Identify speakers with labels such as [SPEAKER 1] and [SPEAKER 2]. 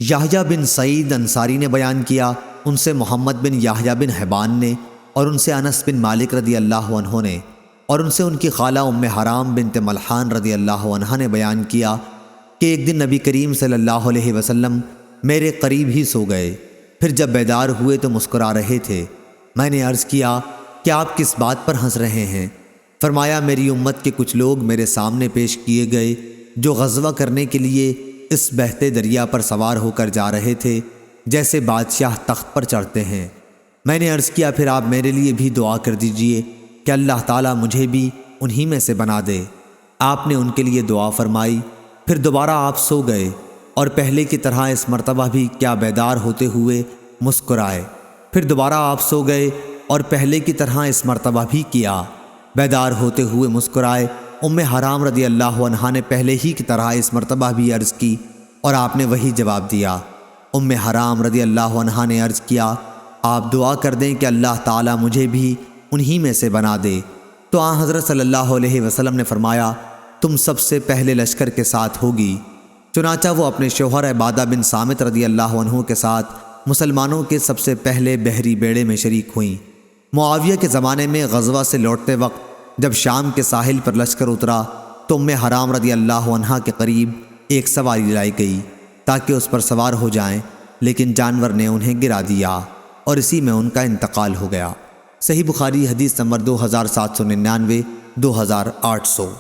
[SPEAKER 1] یحییٰ بن سعید انصاری نے بیان کیا، ان سے محمد بن یحییٰ بن حبان نے، اور ان سے انس بن مالک رضی اللہ عنہ نے، اور ان سے ان کی خالہ ام حرام بنت ملحان رضی اللہ عنہا نے بیان کیا کہ ایک دن نبی کریم صلی اللہ علیہ وسلم میرے قریب ہی سو گئے، پھر جب بیدار ہوئے تو مسکرا رہے تھے۔ میں نے عرض کیا کہ آپ کس بات پر ہنس رہے ہیں؟ فرمایا میری امت کے کچھ لوگ میرے سامنے پیش کیے گئے جو غزوہ کرنے کے لیے اس بہتے دریا پر سوار ہو کر جا رہے تھے جیسے بادشاہ تخت پر چڑھتے ہیں۔ میں نے عرض کیا پھر آپ میرے لیے بھی دعا کر دیجئے کہ اللہ تعالیٰ مجھے بھی انہی میں سے بنا دے۔ آپ نے ان کے لیے دعا فرمائی، پھر دوبارہ آپ سو گئے اور پہلے کی طرح اس مرتبہ بھی کیا بیدار ہوتے ہوئے مسکرائے، پھر دوبارہ آپ سو گئے اور پہلے کی طرح اس مرتبہ بھی کیا بیدار ہوتے ہوئے مسکرائے۔ ام حرام رضی اللہ عنہا نے پہلے ہی کی طرح اس مرتبہ بھی عرض کی اور آپ نے وہی جواب دیا۔ ام حرام رضی اللہ عنہا نے عرض کیا آپ دعا کر دیں کہ اللہ تعالیٰ مجھے بھی انہی میں سے بنا دے۔ تو آن حضرت صلی اللہ علیہ وسلم نے فرمایا تم سب سے پہلے لشکر کے ساتھ ہوگی۔ چنانچہ وہ اپنے شوہر عبادہ بن صامت رضی اللہ عنہ کے ساتھ مسلمانوں کے سب سے پہلے بحری بیڑے میں شریک ہوئیں۔ معاویہ کے زمانے میں غزوہ سے لوٹتے وقت جب شام کے ساحل پر لشکر اترا تو ام حرام رضی اللہ عنہا کے قریب ایک سواری لائی گئی تاکہ اس پر سوار ہو جائیں، لیکن جانور نے انہیں گرا دیا اور اسی میں ان کا انتقال ہو گیا۔ صحیح بخاری حدیث نمبر 2799 2800۔